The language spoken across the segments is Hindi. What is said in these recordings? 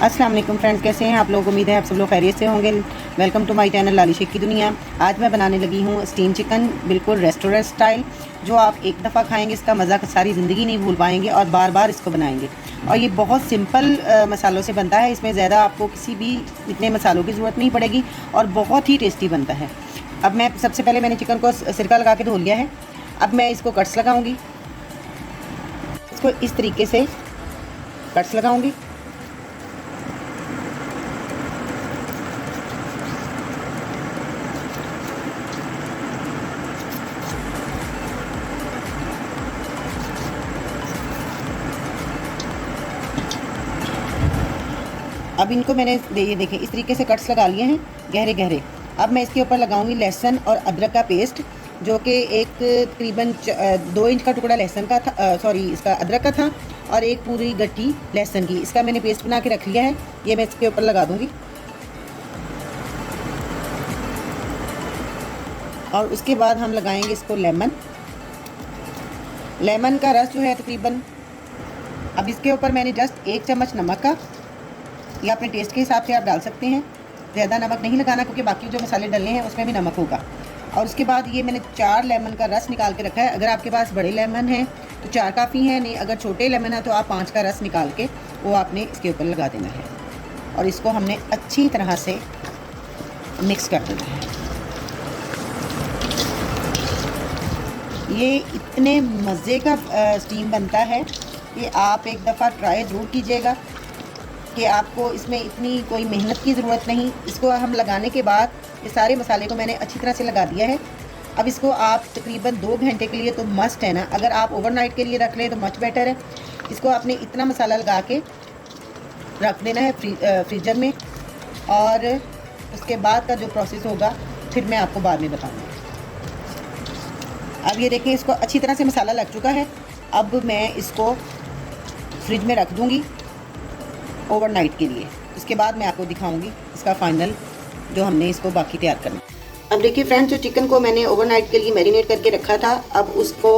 अस्सलाम वालेकुम फ्रेंड्स, कैसे हैं आप लोग। उम्मीद है आप सब लोग खैरियत से होंगे। वेलकम टू माय चैनल लाली शेख की दुनिया। आज मैं बनाने लगी हूँ स्टीम चिकन, बिल्कुल रेस्टोरेंट स्टाइल, जो आप एक दफ़ा खाएंगे इसका मज़ा सारी ज़िंदगी नहीं भूल पाएंगे और बार बार इसको बनाएंगे। और ये बहुत सिंपल मसालों से बनता है, इसमें ज़्यादा आपको किसी भी इतने मसालों की ज़रूरत नहीं पड़ेगी और बहुत ही टेस्टी बनता है। अब मैं सबसे पहले मैंने चिकन को सिरका लगा के धो लिया है। अब मैं इसको कट्स लगाऊँगी, इसको इस तरीके से कट्स लगाऊँगी। अब इनको मैंने ये देखें इस तरीके से कट्स लगा लिए हैं गहरे गहरे। अब मैं इसके ऊपर लगाऊंगी लहसुन और अदरक का पेस्ट, जो कि एक तकरीबन 2 इंच का टुकड़ा लहसुन का था, इसका अदरक का था, और एक पूरी गट्टी लहसुन की। इसका मैंने पेस्ट बना के रख लिया है, ये मैं इसके ऊपर लगा दूंगी। और उसके बाद हम लगाएंगे इसको लेमन का रस जो है तकरीबन। अब इसके ऊपर मैंने जस्ट 1 चम्मच नमक का, या अपने टेस्ट के हिसाब से आप डाल सकते हैं, ज़्यादा नमक नहीं लगाना क्योंकि बाकी जो मसाले डलने हैं उसमें भी नमक होगा। और उसके बाद ये मैंने 4 लेमन का रस निकाल के रखा है। अगर आपके पास बड़े लेमन हैं तो 4 काफ़ी हैं, नहीं अगर छोटे लेमन है तो आप 5 का रस निकाल के वो आपने इसके ऊपर लगा देना है। और इसको हमने अच्छी तरह से मिक्स कर देना है। ये इतने मज़े का स्टीम बनता है कि आप एक दफ़ा ट्राई ज़रूर कीजिएगा कि आपको इसमें इतनी कोई मेहनत की ज़रूरत नहीं। इसको हम लगाने के बाद ये सारे मसाले को मैंने अच्छी तरह से लगा दिया है। अब इसको आप तकरीबन 2 घंटे के लिए तो मस्ट है ना, अगर आप ओवरनाइट के लिए रख लें तो मच बेटर है। इसको आपने इतना मसाला लगा के रख देना है फ्रीजर में, और उसके बाद का जो प्रोसेस होगा फिर मैं आपको बाद में बताऊँगी। अब ये देखिए इसको अच्छी तरह से मसाला लग चुका है। अब मैं इसको फ्रिज में रख दूँगी ओवरनाइट के लिए। इसके बाद मैं आपको दिखाऊंगी इसका फाइनल जो हमने इसको बाकी तैयार करना। अब देखिए फ्रेंड्स, जो चिकन को मैंने ओवरनाइट के लिए मैरिनेट करके रखा था, अब उसको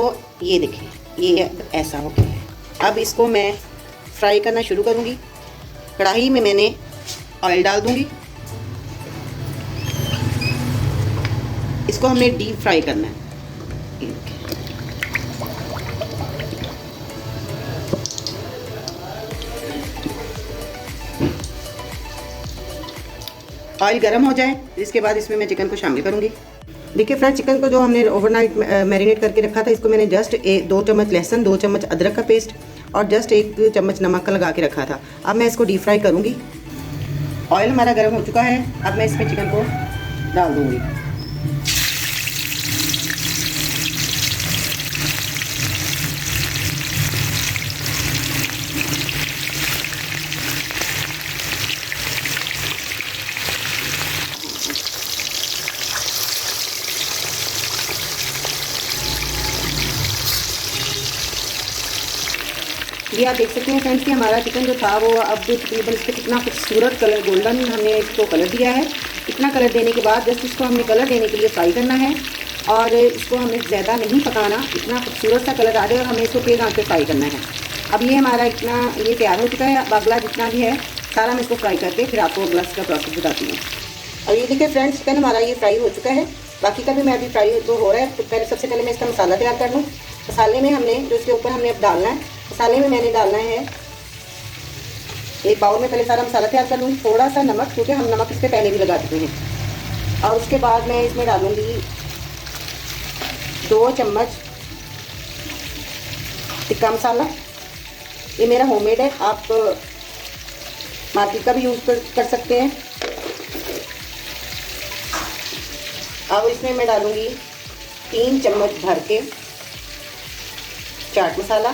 ये देखिए ये ऐसा हो गया है। अब इसको मैं फ्राई करना शुरू करूंगी। कढ़ाई में मैंने ऑयल डाल दूंगी। इसको हमने डीप फ्राई करना है। ऑयल गर्म हो जाए इसके बाद इसमें मैं चिकन को शामिल करूंगी। देखिए फ्रेंड्स, चिकन को जो हमने ओवरनाइट मैरिनेट करके रखा था, इसको मैंने जस्ट 2 चम्मच लहसुन, 2 चम्मच अदरक का पेस्ट और जस्ट 1 चम्मच नमक का लगा के रखा था। अब मैं इसको डीप फ्राई करूंगी। ऑयल हमारा गर्म हो चुका है। अब मैं इसमें चिकन को डाल दूंगी। ये आप देख सकते हैं फ्रेंड्स कि हमारा चिकन जो था वो अब तकरीबन इस पर कितना खूबसूरत कलर, गोल्डन हमने इसको कलर दिया है। इतना कलर देने के बाद जस्ट इसको हमने कलर देने के लिए फ्राई करना है, और इसको हमें ज़्यादा नहीं पकाना। इतना खूबसूरत सा कलर आ जाए और हमें इसको तेज़ आंच पे फ्राई करना है। अब ये हमारा इतना ये तैयार हो चुका है। अब अगला जितना भी है सारा मैं इसको फ्राई करके फिर आपको अगला इसका प्रोसेस बताती हूँ। और ये देखिए फ्रेंड्स, चिकन हमारा ये फ्राई हो चुका है। बाकी का भी मैं अभी फ्राई तो हो रहा है। तो पहले सबसे पहले मैं इसका मसाला तैयार कर लूँ। मसाले में हमने जो इसके ऊपर हमने अब डालना है, मसाले में मैंने डालना है एक बाउल में पहले सारा मसाला तैयार कर लूँगी। थोड़ा सा नमक, क्योंकि हम नमक इसके पहले भी लगा चुके हैं। और उसके बाद मैं इसमें डालूँगी 2 चम्मच टिक्का मसाला। ये मेरा होममेड है, आप मार्केट का भी यूज़ कर सकते हैं। अब इसमें मैं डालूँगी 3 चम्मच भर के चाट मसाला,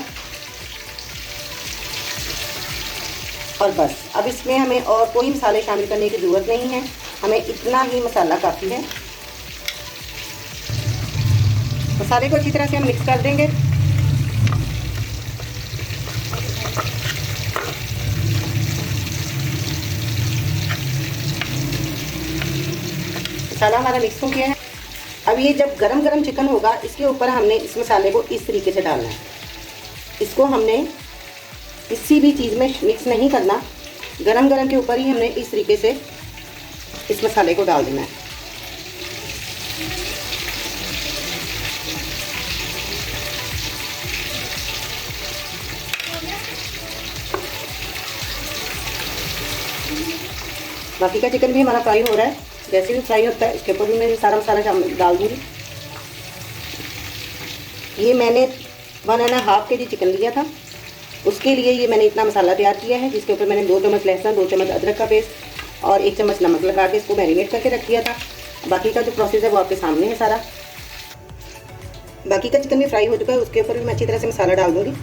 और बस। अब इसमें हमें और कोई मसाले शामिल करने की ज़रूरत नहीं है, हमें इतना ही मसाला काफ़ी है। मसाले को अच्छी तरह से हम मिक्स कर देंगे। मसाला हमारा मिक्स हो गया है। अब ये जब गरम गरम चिकन होगा, इसके ऊपर हमने इस मसाले को इस तरीके से डालना है। इसको हमने किसी भी चीज़ में मिक्स नहीं करना, गरम गरम के ऊपर ही हमने इस तरीके से इस मसाले को डाल देना है। बाकी का चिकन भी हमारा फ्राई हो रहा है, जैसे भी फ्राई होता है इसके ऊपर भी मैं सारा मसाला डाल दूँगी। ये मैंने 1.5 kg चिकन लिया था, उसके लिए ये मैंने इतना मसाला तैयार किया है, जिसके ऊपर मैंने 2 चम्मच लहसुन, 2 चम्मच अदरक का पेस्ट और 1 चम्मच नमक लगा के इसको मैरिनेट करके रख दिया था। बाकी का जो प्रोसेस है वो आपके सामने है सारा। बाकी का चिकन भी फ्राई हो चुका है, उसके ऊपर भी मैं अच्छी तरह से मसाला डाल दूँगी।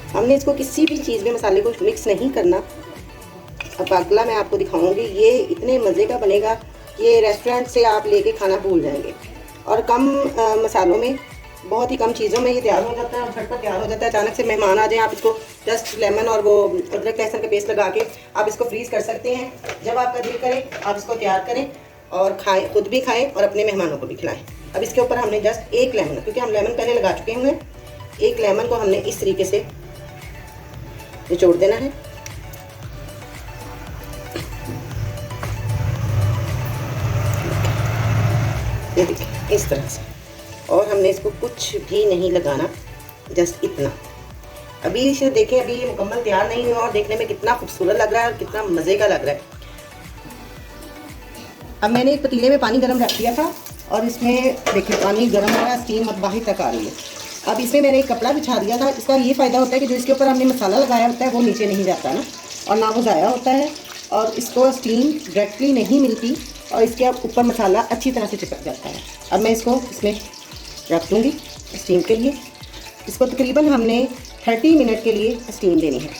हमने इसको किसी भी चीज़ में मसाले को मिक्स नहीं करना। अब अगला मैं आपको दिखाऊंगी, ये इतने मज़े का बनेगा, ये रेस्टोरेंट से आप लेके खाना भूल जाएंगे। और कम मसालों में, बहुत ही कम चीज़ों में ये तैयार हो जाता है और झटपट तैयार हो जाता है। अचानक से मेहमान आ जाएं, आप इसको जस्ट लेमन और वो अदरक लहसुन का पेस्ट लगा के आप इसको फ्रीज़ कर सकते हैं। जब आपका दिल करे आप इसको तैयार करें और खाएँ, खुद भी खाएँ और अपने मेहमानों को भी खिलाएँ। अब इसके ऊपर हमने जस्ट 1 लेमन, क्योंकि हम लेमन पहले लगा चुके हुए हैं, 1 लेमन को हमने इस तरीके से निचोड़ देना है। ये देखिए इस तरह से, और हमने इसको कुछ भी नहीं लगाना, जस्ट इतना। अभी इसे देखें, अभी ये मुकम्मल तैयार नहीं हुआ और देखने में कितना खूबसूरत लग रहा है और कितना मज़े का लग रहा है। अब मैंने एक पतीले में पानी गर्म रख दिया था और इसमें देखिए पानी गर्म हो रहा है, स्टीम अब बाहर तक आ रही है। अब इसमें मैंने एक कपड़ा बिछा दिया था। इसका ये फ़ायदा होता है कि जो इसके ऊपर हमने मसाला लगाया होता है वो नीचे नहीं जाता ना, और ना वो ज़ाया होता है, और इसको स्टीम डायरेक्टली नहीं मिलती और इसके ऊपर मसाला अच्छी तरह से चिपक जाता है। अब मैं इसको इसमें रख दूँगी स्टीम के लिए। इसको तकरीबन हमने 30 मिनट के लिए स्टीम देनी है।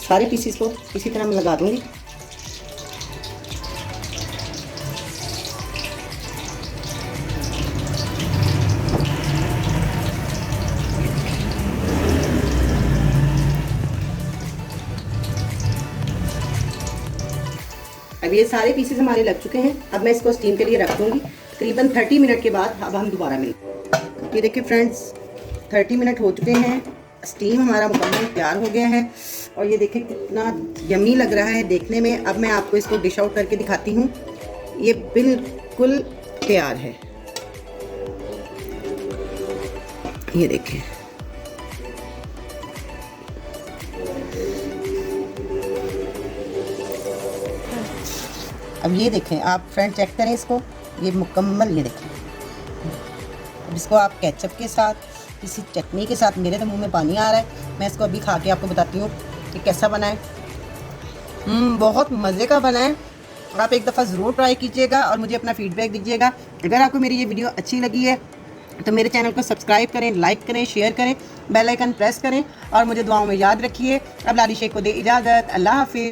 सारे पीसीस को इसी तरह मैं लगा दूँगी। अब ये सारे पीसेस हमारे लग चुके हैं। अब मैं इसको स्टीम के लिए रख दूँगी। तकरीबन 30 मिनट के बाद अब हम दोबारा मिलेंगे। ये देखिए फ्रेंड्स, 30 मिनट हो चुके हैं, स्टीम हमारा मुकम्मल तैयार हो गया है और ये देखिए कितना यम्मी लग रहा है देखने में। अब मैं आपको इसको डिश आउट करके दिखाती हूँ। ये बिल्कुल तैयार है, ये देखिए। अब ये देखें आप फ्रेंड, चेक करें इसको, ये मुकम्मल, ये देखें। अब इसको आप केचप के साथ, किसी चटनी के साथ, मेरे तो मुंह में पानी आ रहा है, मैं इसको अभी खा के आपको बताती हूँ कि कैसा बना है। बहुत मज़े का बना है। आप एक दफ़ा ज़रूर ट्राई कीजिएगा और मुझे अपना फ़ीडबैक दीजिएगा। अगर आपको मेरी ये वीडियो अच्छी लगी है तो मेरे चैनल को सब्सक्राइब करें, लाइक करें, शेयर करें, बेल आइकन प्रेस करें और मुझे दुआओं में याद रखिए। अब लाली शेख को दे इजाज़त। अल्लाह हाफ़िज़।